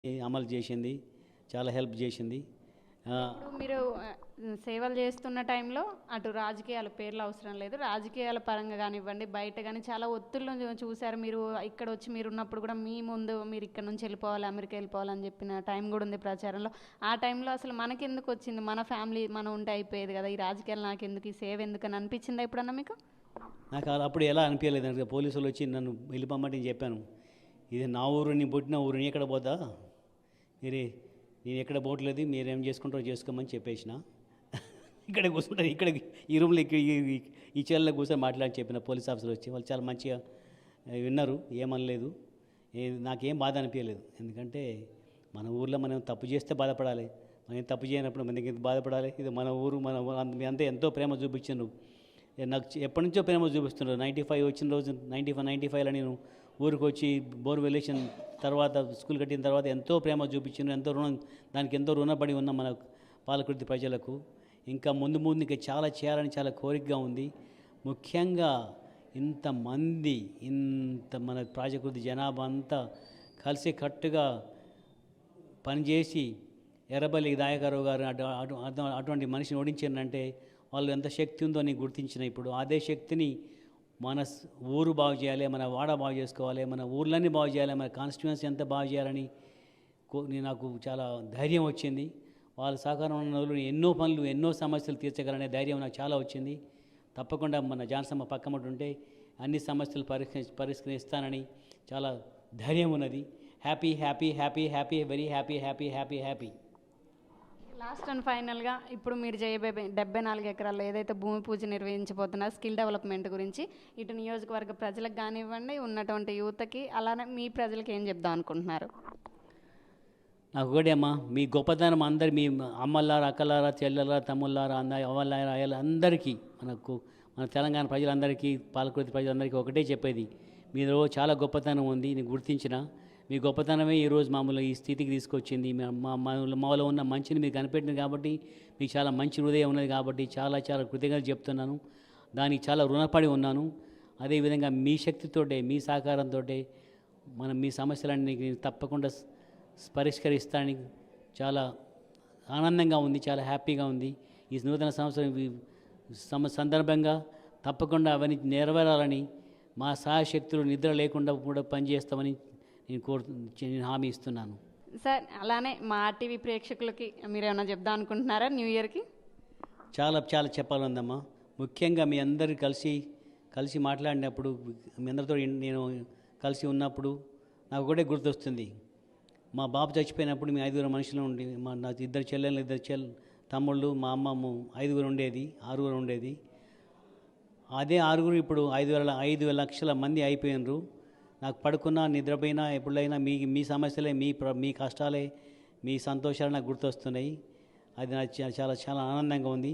అమలు చేసింది, చాలా హెల్ప్ చేసింది. ఇప్పుడు మీరు సేవలు చేస్తున్న టైంలో అటు రాజకీయాల పేర్లు అవసరం లేదు, రాజకీయాల పరంగా కానివ్వండి, బయట కానీ చాలా ఒత్తిళ్ళను చూశారు మీరు. ఇక్కడ వచ్చి మీరు ఉన్నప్పుడు కూడా మీ ముందు మీరు ఇక్కడ నుంచి వెళ్ళిపోవాలి, అమెరికా వెళ్ళిపోవాలని చెప్పిన టైం కూడా ఉంది ప్రచారంలో. ఆ టైంలో అసలు మనకెందుకు వచ్చింది, మన ఫ్యామిలీ మనం ఉంటే అయిపోయేది కదా, ఈ రాజకీయాలు నాకు ఎందుకు, ఈ సేవ ఎందుకు అని అనిపించిందా ఎప్పుడన్నా మీకు? నాకు అప్పుడు ఎలా అనిపించలేదు అంటే పోలీసులు వచ్చి నన్ను వెళ్ళిపోమంటే నేను చెప్పాను, ఇది నా ఊరు, నీ పుట్టిన ఊరు, నీ ఎక్కడ పోతా, మీరే నేను ఎక్కడ పోవట్లేదు, మీరేం చేసుకుంటారో చేసుకోమని చెప్పేసిన. ఇక్కడ కూర్చుంటారు, ఇక్కడ ఈ రూమ్లో ఈ చైర్లో కూర్చొని మాట్లాడి చెప్పిన పోలీస్ ఆఫీసర్ వచ్చి వాళ్ళు చాలా మంచిగా విన్నారు, ఏమనలేదు. నాకేం బాధ అనిపించలేదు. ఎందుకంటే మన ఊర్లో మనం తప్పు చేస్తే బాధపడాలి, మనం తప్పు చేయనప్పుడు మనకి బాధపడాలి. ఇది మన ఊరు, మీ అంతా ఎంతో ప్రేమ చూపించారు. నాకు ఎప్పటి నుంచో ప్రేమ చూపిస్తున్నారు. 95 వచ్చిన రోజు 95లో నేను ఊరికి వచ్చి బోర్ వెలేషన్ తర్వాత స్కూల్ కట్టిన తర్వాత ఎంతో ప్రేమ చూపించాను, ఎంతో దానికి ఎంతో రుణపడి ఉన్న మన పాలకుర్తి ప్రజలకు. ఇంకా ముందు ఇంకా చాలా చేయాలని చాలా కోరికగా ఉంది. ముఖ్యంగా ఇంతమంది మన ప్రాజెక్టు జనాభా అంతా కలిసి కట్టుగా పనిచేసి ఎర్రబల్లి దయాకరావు గారు అటువంటి మనిషిని ఓడించారంటే వాళ్ళు ఎంత శక్తి ఉందో అని గుర్తించిన. ఇప్పుడు అదే శక్తిని మన ఊరు బాగు చేయాలి, మన వాడ బాగు చేసుకోవాలి, మన ఊర్లన్నీ బాగు చేయాలి, మన కాన్స్టిట్యుయెన్సీ ఎంత బాగు చేయాలని నాకు చాలా ధైర్యం వచ్చింది. వాళ్ళ సహకారం ఉన్న రోజులు ఎన్నో పనులు, ఎన్నో సమస్యలు తీర్చగలనే ధైర్యం నాకు చాలా వచ్చింది. తప్పకుండా మన జానసమ్మ పక్కమటి ఉంటే అన్ని సమస్యలు పరిష్కరిస్తానని చాలా ధైర్యం ఉన్నది. Happy happy happy happy very happy happy happy happy. Last and ఫైనల్గా ఇప్పుడు మీరు చేయబోయే 74 ఎకరాల్లో ఏదైతే భూమి పూజ నిర్వహించబోతున్నారు స్కిల్ డెవలప్మెంట్ గురించి ఇటు నియోజకవర్గ ప్రజలకు కానివ్వండి, ఉన్నటువంటి యువతకి, అలానే మీ ప్రజలకు ఏం చెప్దాం అనుకుంటున్నారు? నాకు ఒకటే అమ్మా, మీ గొప్పతనం అందరు, మీ అమ్మలారా, అక్కలారా, చెల్లెలారా, తమ్ముళ్ళారా, అవ్వలారా, అందరికీ, మన తెలంగాణ ప్రజలందరికీ, పాలకుర్తి ప్రజలందరికీ ఒకటే చెప్పేది, మీలో చాలా గొప్పతనం ఉంది. నేను గుర్తించిన మీ గొప్పతనమే ఈరోజు మామూలు ఈ స్థితికి తీసుకొచ్చింది. మాలో ఉన్న మంచిని మీకు కనిపెట్టింది కాబట్టి, మీకు చాలా మంచి హృదయం ఉన్నది కాబట్టి చాలా చాలా కృతజ్ఞతలు చెప్తున్నాను. దానికి చాలా రుణపడి ఉన్నాను. అదేవిధంగా మీ శక్తితోటే, మీ సహకారంతో మీ సమస్యలన్నీ తప్పకుండా పరిష్కరిస్తానని చాలా ఆనందంగా ఉంది, చాలా హ్యాపీగా ఉంది. ఈ నూతన సంవత్సరం సందర్భంగా తప్పకుండా అవన్నీ నెరవేరాలని, మా సహాయశక్తులు నిద్ర లేకుండా కూడా పనిచేస్తామని నేను హామీ ఇస్తున్నాను. సార్, అలానే మా టీవీ ప్రేక్షకులకి మీరు ఏమైనా చెప్దాం అనుకుంటున్నారా న్యూ ఇయర్కి? చాలా చాలా చెప్పాలందమ్మా. ముఖ్యంగా మీ అందరు కలిసి మాట్లాడినప్పుడు, మీ అందరితో నేను కలిసి ఉన్నప్పుడు నాకు ఒకటే గుర్తొస్తుంది. మా బాబు చచ్చిపోయినప్పుడు మీ 5 మనుషులు ఉండి, నా 2 చెల్లెళ్ళు, 2 తమ్ముళ్ళు, మా అమ్మమ్మ 5 ఉండేది, 6 ఉండేది. అదే 6 ఇప్పుడు 5 లక్షల మంది అయిపోయినరు. నాకు పడుకున్నా, నిద్రపోయినా, ఎప్పుడైనా మీ సమస్యలే, మీ కష్టాలే, మీ సంతోషాలు నాకు గుర్తొస్తున్నాయి. అది నాకు చాలా చాలా ఆనందంగా ఉంది.